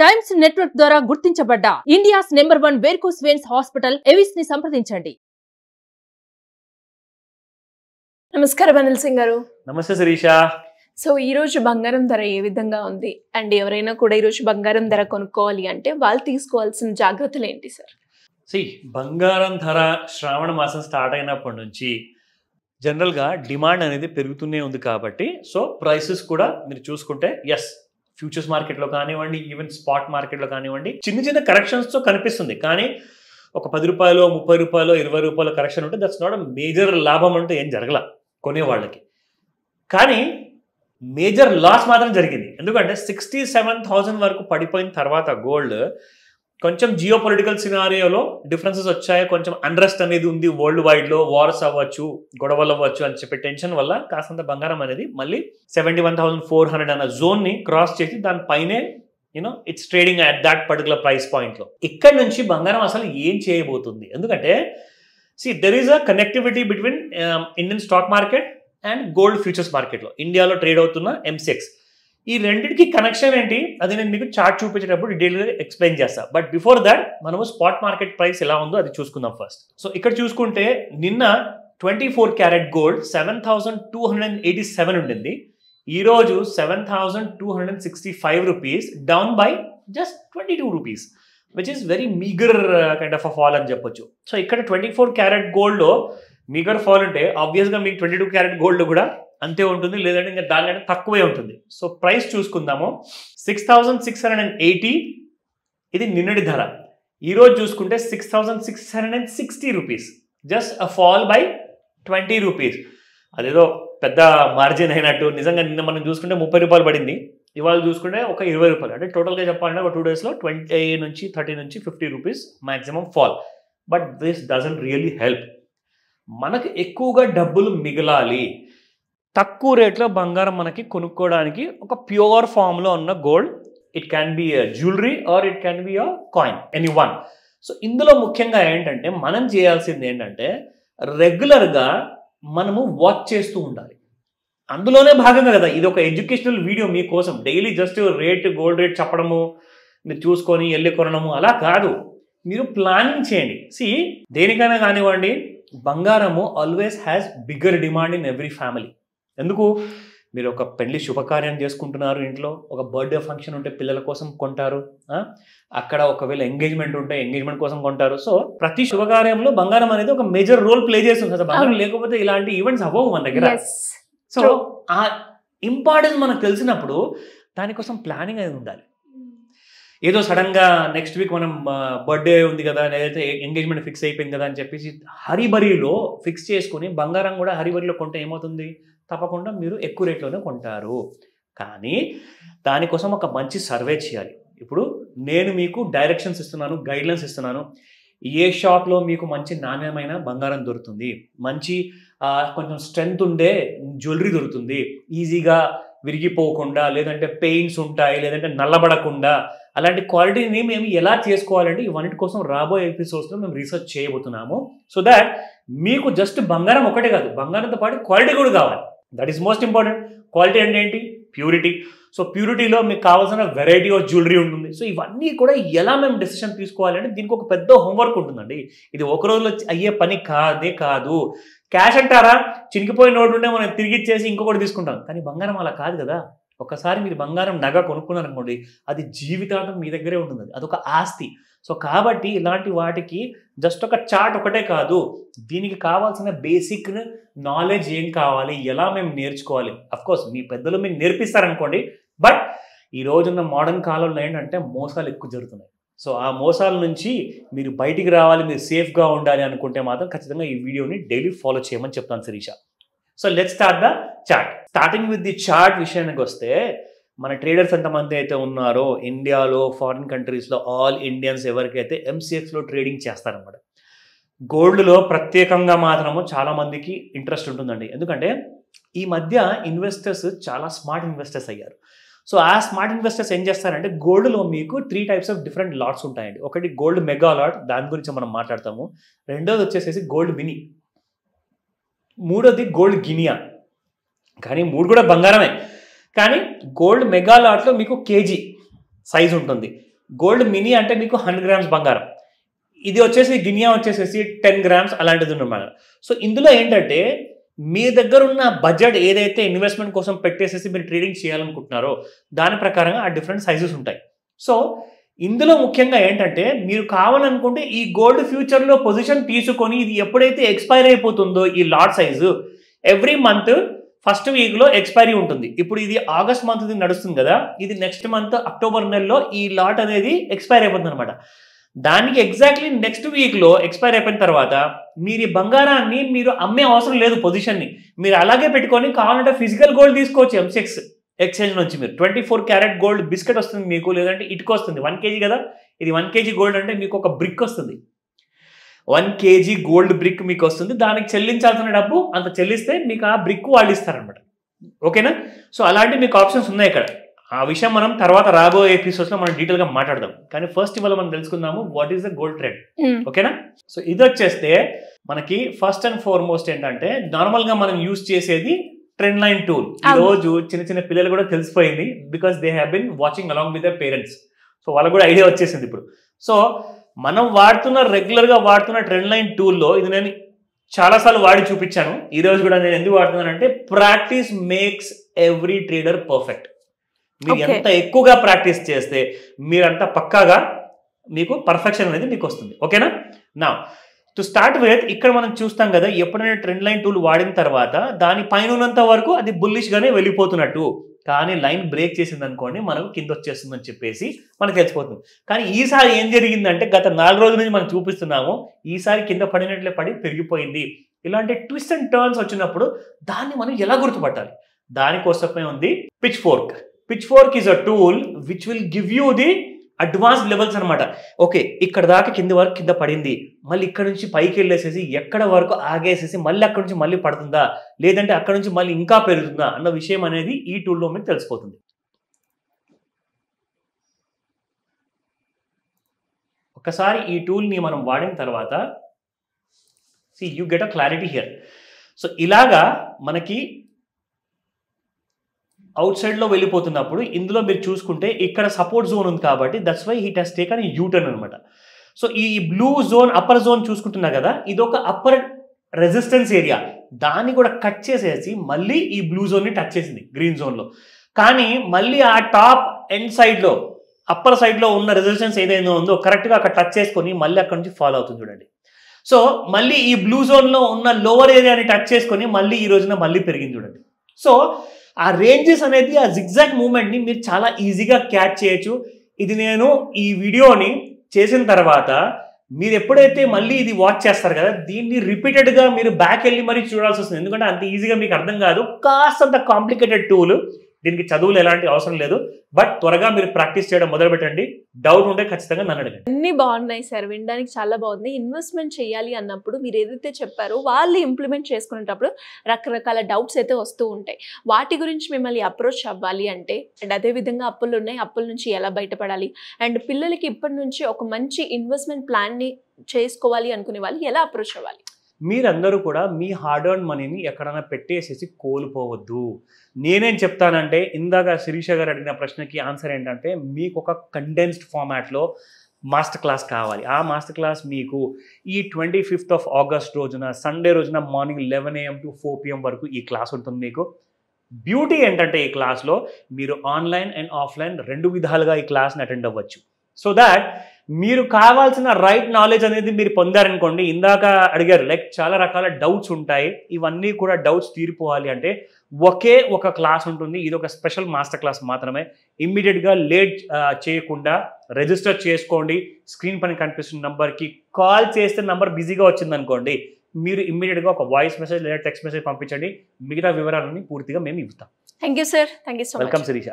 Times Network ద్వారా గుర్తించబడ్డ India's number 1 varicose veins hospital Avis ని సంప్రదించండి. నమస్కారం అనిల్ సింగ్ గారు. నమస్తే శిరీష. సో ఈ రోజు బంగారం ధర ఏ విధంగా ఉంది అండ్ ఎవరైనా కూడా ఈ రోజు బంగారం ధర కొనుక్కోవాలి అంటే వాళ్ళు తీసుకోవాల్సిన జాగ్రత్తలు ఏంటి సార్? బంగారం ధర శ్రావణ మాసం స్టార్ట్ అయినప్పటి నుంచి జనరల్గా డిమాండ్ అనేది పెరుగుతూనే ఉంది కాబట్టి సో ప్రైసెస్ కూడా మీరు చూసుకుంటే ఫ్యూచర్స్ మార్కెట్లో కానివ్వండి, ఈవెన్ స్పాట్ మార్కెట్లో కానివ్వండి, చిన్న చిన్న కరెక్షన్స్తో కనిపిస్తుంది. కానీ ఒక 10 రూపాయలు, 30 రూపాయలు, 20 రూపాయల కరెక్షన్ ఉంటే దట్స్ నాట్ మేజర్ లాభం అంటే ఏం జరగల కొనేవాళ్ళకి. కానీ మేజర్ లాస్ మాత్రం జరిగింది. ఎందుకంటే 67,000 వరకు పడిపోయిన తర్వాత గోల్డ్ కొంచెం జియో పొలిటికల్ సినారియోలో డిఫరెన్సెస్ వచ్చాయి, కొంచెం అన్రెస్ట్ అనేది ఉంది వరల్డ్ వైడ్లో, వార్స్ అవ్వచ్చు, గొడవలు అవ్వచ్చు అని చెప్పి టెన్షన్ వల్ల కాసంత బంగారం అనేది మళ్ళీ 71,400 అన్న జోన్ని క్రాస్ చేసి దానిపైనే it's trading at that particular price పాయింట్లో. ఇక్కడ నుంచి బంగారం అసలు ఏం చేయబోతుంది? ఎందుకంటే there is a connectivity between Indian stock market and gold futures మార్కెట్లో ఇండియాలో ట్రేడ్ అవుతున్న ఎంసెక్స్. ఈ రెండింటికి కనెక్షన్ ఏంటి అది నేను మీకు చార్ట్ చూపించేటప్పుడు డీటెయిల్గా ఎక్స్ప్లెయిన్ చేస్తాను. బట్ బిఫోర్ దాట్ మనము స్పాట్ మార్కెట్ ప్రైస్ ఎలా ఉందో అది చూసుకుందాం ఫస్ట్. సో ఇక్కడ చూసుకుంటే నిన్న 24 క్యారెట్ గోల్డ్ 7,287 ఉండింది. ఈరోజు 7,265 rupees, down by just 22 rupees, which is very meagre kind of a fall అని చెప్పొచ్చు. సో ఇక్కడ 24 క్యారెట్ గోల్డ్లో మీగర్ ఫాల్ ఉంటే ఆబ్వియస్గా మీకు 22 క్యారెట్ గోల్డ్ కూడా అంతే ఉంటుంది, లేదంటే ఇంకా దానికంటే తక్కువే ఉంటుంది. సో ప్రైస్ చూసుకుందాము. 6,680 ఇది నిన్నటి ధర. ఈరోజు చూసుకుంటే 6,660 rupees, just a fall by 20 rupees. అదేదో పెద్ద మార్జిన్ అయినట్టు. నిజంగా నిన్న మనం చూసుకుంటే 30 రూపాయలు పడింది, ఇవాళ చూసుకుంటే ఒక 20 రూపాయలు. అంటే టోటల్గా చెప్పాలంటే ఒక 2 డేస్లో 20 నుంచి 30 నుంచి 50 rupees maximum fall. But this doesn't really help. మనకు ఎక్కువగా డబ్బులు మిగలాలి, తక్కువ రేట్లో బంగారం మనకి కొనుక్కోవడానికి ఒక ప్యూర్ ఫామ్లో ఉన్న gold, it can be jewellery or it can be a coin, any one. So ఇందులో ముఖ్యంగా ఏంటంటే మనం చేయాల్సింది ఏంటంటే రెగ్యులర్గా మనము వాచ్ చేస్తూ ఉండాలి. అందులోనే భాగంగా కదా ఇది ఒక ఎడ్యుకేషనల్ వీడియో మీకోసం. డైలీ జస్ట్ గోల్డ్ రేట్ చెప్పడము, మీరు చూసుకొని వెళ్ళి కొనడము అలా కాదు, మీరు ప్లానింగ్ చేయండి. దేనికైనా కానివ్వండి, బంగారము always has bigger demand in every family. ఎందుకు? మీరు ఒక పెళ్లి శుభకార్యం చేసుకుంటున్నారు, ఇంట్లో ఒక బర్త్డే ఫంక్షన్ ఉంటే పిల్లల కోసం కొంటారు, అక్కడ ఒకవేళ ఎంగేజ్మెంట్ ఉంటే ఎంగేజ్మెంట్ కోసం కొంటారు. సో ప్రతి శుభకార్యంలో బంగారం అనేది ఒక మేజర్ రోల్ ప్లే చేస్తుంది కదా. బంగారం లేకపోతే ఇలాంటి ఈవెంట్స్ అవ్వవు మన దగ్గర. సో ఆ ఇంపార్టెన్స్ మనకు తెలిసినప్పుడు దానికోసం ప్లానింగ్ అనేది ఉండాలి. ఏదో సడన్గా నెక్స్ట్ వీక్ మనం బర్త్డే ఉంది కదా, లేదైతే ఎంగేజ్మెంట్ ఫిక్స్ అయిపోయింది కదా అని చెప్పేసి హరిబరిలో ఫిక్స్ చేసుకుని బంగారం కూడా హరిబరిలో కొంటే ఏమవుతుంది? తప్పకుండా మీరు ఎక్కువ రేట్లోనే కొంటారు. కానీ దానికోసం ఒక మంచి సర్వే చేయాలి. ఇప్పుడు నేను మీకు డైరెక్షన్స్ ఇస్తున్నాను, గైడ్లైన్స్ ఇస్తున్నాను. ఏ షాప్లో మీకు మంచి నాణ్యమైన బంగారం దొరుకుతుంది, మంచి కొంచెం స్ట్రెంగ్త్ ఉండే జ్యువెలరీ దొరుకుతుంది, ఈజీగా విరిగిపోకుండా, లేదంటే పెయిన్స్ ఉంటాయి, లేదంటే నల్లబడకుండా, అలాంటి క్వాలిటీని మేము ఎలా చేసుకోవాలంటే ఇవన్నిటి కోసం రాబోయే ఎపిసోడ్స్లో మేము రీసెర్చ్ చేయబోతున్నాము. సో దాట్ మీకు జస్ట్ బంగారం ఒకటే కాదు, బంగారంతో పాటు క్వాలిటీ కూడా కావాలి. That is most important. Quality అంటే ఏంటి? ప్యూరిటీ. సో ప్యూరిటీలో మీకు కావాల్సిన వెరైటీ ఆఫ్ జ్యువెలరీ ఉంటుంది. సో ఇవన్నీ కూడా ఎలా మేము డెసిషన్ తీసుకోవాలంటే దీనికి ఒక పెద్ద హోంవర్క్ ఉంటుందండి. ఇది ఒక రోజులో అయ్యే పని కాదు. క్యాష్ అంటారా, చినికిపోయిన నోటు ఉంటే మనం తిరిగి ఇచ్చేసి ఇంకొకటి తీసుకుంటాం. కానీ బంగారం అలా కాదు కదా. ఒకసారి మీరు బంగారం నగ కొనుక్కున్నారనుకోండి, అది జీవితాంతం మీ దగ్గరే ఉంటుంది, అదొక ఆస్తి. సో కాబట్టి ఇలాంటి వాటికి జస్ట్ ఒక చార్ట్ ఒకటే కాదు, దీనికి కావాల్సిన బేసిక్ నాలెడ్జ్ ఏం కావాలి, ఎలా మేము నేర్చుకోవాలి. అఫ్కోర్స్ మీ పెద్దలు మీకు నేర్పిస్తారనుకోండి, బట్ ఈ రోజున్న మోడర్న్ కాలంలో ఏంటంటే మోసాలు ఎక్కువ జరుగుతున్నాయి. సో ఆ మోసాల నుంచి మీరు బయటికి రావాలి, మీరు సేఫ్గా ఉండాలి అనుకుంటే మాత్రం ఖచ్చితంగా ఈ వీడియోని డైలీ ఫాలో చేయమని చెప్తాను Shirisha. So let's start the chart. Starting with the chart విషయానికి వస్తే, మన ట్రేడర్స్ ఎంతమంది అయితే ఉన్నారో ఇండియాలో, ఫారిన్ కంట్రీస్లో, ఆల్ ఇండియన్స్ ఎవరికైతే ఎంసీఎక్స్లో ట్రేడింగ్ చేస్తారన్నమాట. గోల్డ్లో ప్రత్యేకంగా మాత్రము చాలామందికి ఇంట్రెస్ట్ ఉంటుందండి. ఎందుకంటే ఈ మధ్య ఇన్వెస్టర్స్ చాలా స్మార్ట్ ఇన్వెస్టర్స్ అయ్యారు. సో ఆ స్మార్ట్ ఇన్వెస్టర్స్ ఏం చేస్తారంటే గోల్డ్లో మీకు 3 టైప్స్ ఆఫ్ డిఫరెంట్ లాట్స్ ఉంటాయండి. ఒకటి గోల్డ్ మెగా లాట్, దాని గురించి మనం మాట్లాడతాము. రెండోది వచ్చేసేసి గోల్డ్ మినీ, మూడోది గోల్డ్ గినియా. కానీ 3 కూడా బంగారమే. కానీ గోల్డ్ మెగా లాట్లో మీకు కేజీ సైజ్ ఉంటుంది, గోల్డ్ మినీ అంటే మీకు 100 grams బంగారం. ఇది వచ్చేసి గినియా వచ్చేసేసి 10 grams అలాంటిది ఉన్నమాట. సో ఇందులో ఏంటంటే మీ దగ్గర ఉన్న బడ్జెట్ ఏదైతే ఇన్వెస్ట్మెంట్ కోసం పెట్టేసేసి మీరు ట్రేడింగ్ చేయాలనుకుంటున్నారో దాని ప్రకారంగా ఆ డిఫరెంట్ సైజెస్ ఉంటాయి. సో ఇందులో ముఖ్యంగా ఏంటంటే మీరు కావాలనుకుంటే ఈ గోల్డ్ ఫ్యూచర్లో పొజిషన్ తీసుకొని ఇది ఎప్పుడైతే ఎక్స్పైర్ అయిపోతుందో ఈ lot size every month first వీక్లో ఎక్స్పైరీ ఉంటుంది. ఇప్పుడు ఇది ఆగస్ట్ మంత్ నడుస్తుంది కదా, ఇది నెక్స్ట్ మంత్ అక్టోబర్ నెలలో ఈ లాట్ అనేది ఎక్స్పైర్ అయిపోతుంది అనమాట. దానికి ఎగ్జాక్ట్లీ నెక్స్ట్ వీక్లో ఎక్స్పైర్ అయిపోయిన తర్వాత మీరు ఈ బంగారాన్ని మీరు అమ్మే అవసరం లేదు, పొజిషన్ని మీరు అలాగే పెట్టుకొని కావాలంటే ఫిజికల్ గోల్డ్ తీసుకోవచ్చు ఎంసెక్స్ ఎక్స్చేంజ్ నుంచి. మీరు 24 క్యారెట్ గోల్డ్ బిస్కెట్ వస్తుంది మీకు, లేదంటే ఇటుక వస్తుంది 1 kg కదా, ఇది 1 kg గోల్డ్ అంటే మీకు ఒక బ్రిక్ వస్తుంది, 1 kg గోల్డ్ బ్రిక్ మీకు వస్తుంది. దానికి చెల్లించాల్సిన డబ్బు అంత చెల్లిస్తే మీకు ఆ బ్రిక్ వాళ్ళు ఇస్తారనమాట. ఓకేనా? సో అలాంటి మీకు ఆప్షన్స్ ఉన్నాయి ఇక్కడ. ఆ విషయం మనం తర్వాత రాబోయే ఎపిసోడ్స్లో మనం డీటెయిల్గా మాట్లాడదాం. కానీ ఫస్ట్ ఇవాళ మనం తెలుసుకుందాము what is the gold trend. ఓకేనా? సో ఇది వచ్చేస్తే మనకి ఫస్ట్ అండ్ ఫార్మోస్ట్ ఏంటంటే నార్మల్గా మనం యూజ్ చేసేది ట్రెండ్ లైన్ టూల్. ఈ రోజు చిన్న చిన్న పిల్లలు కూడా తెలిసిపోయింది, because they have been watching along with their parents. So వాళ్ళకు కూడా ఐడియా వచ్చేసింది ఇప్పుడు. సో మనం రెగ్యులర్గా వాడుతున్న ట్రెండ్ లైన్ టూల్లో ఇది నేను చాలాసార్లు వాడి చూపించాను. ఈ రోజు కూడా నేను ఎందుకు వాడుతున్నానంటే practice makes every trader perfect. మీరు ఎంత ఎక్కువగా ప్రాక్టీస్ చేస్తే మీరంతా పక్కాగా మీకు పర్ఫెక్షన్ అనేది మీకు వస్తుంది. ఓకేనా? నా టు స్టార్ట్ విత్ ఇక్కడ మనం చూస్తాం కదా, ఎప్పుడైనా ట్రెండ్ లైన్ టూల్ వాడిన తర్వాత దాని పైన ఉన్నంత వరకు అది బుల్లిష్గానే వెళ్ళిపోతున్నట్టు, కానీ లైన్ బ్రేక్ చేసింది అనుకోండి మనకు కింద వచ్చేస్తుందని చెప్పేసి మనకు తెలిసిపోతుంది. కానీ ఈసారి ఏం జరిగిందంటే గత 4 రోజుల నుంచి మనం చూపిస్తున్నాము, ఈసారి కింద పడినట్లే పడి పెరిగిపోయింది. ఇలాంటి ట్విస్ట్ అండ్ టర్న్స్ వచ్చినప్పుడు దాన్ని మనం ఎలా గుర్తుపట్టాలి? దానికోసమే ఉంది pitch fork. Pitch fork is a tool which will give you the advance levels అనమాట. ఓకే, ఇక్కడ దాకా కింద వరకు కింద పడింది, మళ్ళీ ఇక్కడ నుంచి పైకి వెళ్ళేసేసి ఎక్కడ వరకు ఆగేసేసి మళ్ళీ అక్కడ నుంచి మళ్ళీ పడుతుందా, లేదంటే అక్కడ నుంచి మళ్ళీ ఇంకా పెరుగుతుందా అన్న విషయం అనేది ఈ టూల్లో మీకు తెలిసిపోతుంది. ఒకసారి ఈ టూల్ని మనం వాడిన తర్వాత you get a clarity here. So ఇలాగా మనకి అవుట్ సైడ్లో వెళ్ళిపోతున్నప్పుడు ఇందులో మీరు చూసుకుంటే ఇక్కడ సపోర్ట్ జోన్ ఉంది కాబట్టి that's why it has taken U turn అనమాట. సో ఈ బ్లూ జోన్ అప్పర్ జోన్ చూసుకుంటున్నా కదా, ఇది ఒక అప్పర్ రెసిస్టెన్స్ ఏరియా, దాన్ని కూడా కట్ చేసేసి మళ్ళీ ఈ బ్లూ జోన్ని టచ్ చేసింది గ్రీన్ జోన్లో. కానీ మళ్ళీ ఆ టాప్ ఎండ్ సైడ్లో అప్పర్ సైడ్లో ఉన్న రెసిస్టెన్స్ ఏదైనా ఉందో కరెక్ట్గా అక్కడ టచ్ చేసుకొని మళ్ళీ అక్కడ నుంచి ఫాలో అవుతుంది చూడండి. సో మళ్ళీ ఈ బ్లూ జోన్లో ఉన్న లోవర్ ఏరియాని టచ్ చేసుకొని మళ్ళీ ఈ రోజున మళ్ళీ పెరిగింది చూడండి. సో ఆ రేంజెస్ అనేది ఆ జిగ్జాగ్ మూమెంట్ని మీరు చాలా ఈజీగా క్యాచ్ చేయొచ్చు. ఇది నేను ఈ వీడియోని చేసిన తర్వాత మీరు ఎప్పుడైతే మళ్ళీ ఇది వాచ్ చేస్తారు కదా, దీన్ని రిపీటెడ్గా మీరు బ్యాక్ వెళ్ళి మరీ చూడాల్సి వస్తుంది. ఎందుకంటే అంత ఈజీగా మీకు అర్థం కాదు, కాస్తంత కాంప్లికేటెడ్ టూల్. దీనికి చదువులు ఎలాంటి అవసరం లేదు, బట్ త్వరగా మీరు ప్రాక్టీస్ చేయడం మొదలు పెట్టండి. డౌట్ ఉంటే ఖచ్చితంగా నన్ను అడగండి. అన్ని బాగున్నాయి సార్, వినడానికి చాలా బాగుంది. ఇన్వెస్ట్మెంట్ చేయాలి అన్నప్పుడు మీరు ఏదైతే చెప్పారో వాళ్ళు ఇంప్లిమెంట్ చేసుకునేటప్పుడు రకరకాల డౌట్స్ అయితే వస్తూ ఉంటాయి. వాటి గురించి మిమ్మల్ని అప్రోచ్ అవ్వాలి అంటే, అండ్ అదేవిధంగా అప్పులు ఉన్నాయి, అప్పుల నుంచి ఎలా బయటపడాలి, అండ్ పిల్లలకి ఇప్పటి నుంచి ఒక మంచి ఇన్వెస్ట్మెంట్ ప్లాన్ని చేసుకోవాలి అనుకునే వాళ్ళు ఎలా అప్రోచ్ అవ్వాలి? మీరందరూ కూడా మీ హార్డ్ ఎర్న్ మనీని ఎక్కడైనా పెట్టేసేసి కోల్పోవద్దు. నేనేం చెప్తానంటే, ఇందాక శిరీష గారు అడిగిన ప్రశ్నకి ఆన్సర్ ఏంటంటే, మీకు ఒక కండెన్స్డ్ ఫార్మాట్లో మాస్టర్ క్లాస్ కావాలి. ఆ మాస్టర్ క్లాస్ మీకు ఈ 25th ఆగస్ట్ రోజున సండే రోజున మార్నింగ్ 11 AM to 4 PM వరకు ఈ క్లాస్ ఉంటుంది మీకు. బ్యూటీ ఏంటంటే ఈ క్లాస్లో మీరు ఆన్లైన్ అండ్ ఆఫ్లైన్ 2 విధాలుగా ఈ క్లాస్ని అటెండ్ అవ్వచ్చు. సో దాట్ మీరు కావాల్సిన రైట్ నాలెడ్జ్ అనేది మీరు పొందారనుకోండి. ఇందాక అడిగారు లైక్ చాలా రకాల డౌట్స్ ఉంటాయి, ఇవన్నీ కూడా డౌట్స్ తీరిపోవాలి అంటే ఒకే ఒక క్లాస్ ఉంటుంది. ఇది ఒక స్పెషల్ మాస్టర్ క్లాస్ మాత్రమే. ఇమ్మీడియట్గా లేట్ చేయకుండా రిజిస్టర్ చేసుకోండి. స్క్రీన్ పైన కనిపిస్తున్న నంబర్కి కాల్ చేస్తే నంబర్ బిజీగా వచ్చిందనుకోండి, మీరు ఇమ్మీడియట్గా ఒక వాయిస్ మెసేజ్ లేదా టెక్స్ట్ మెసేజ్ పంపించండి. మిగతా వివరాలన్నీ పూర్తిగా మేము ఇస్తాం. Thank you sir, thank you so much. Welcome Sirisha.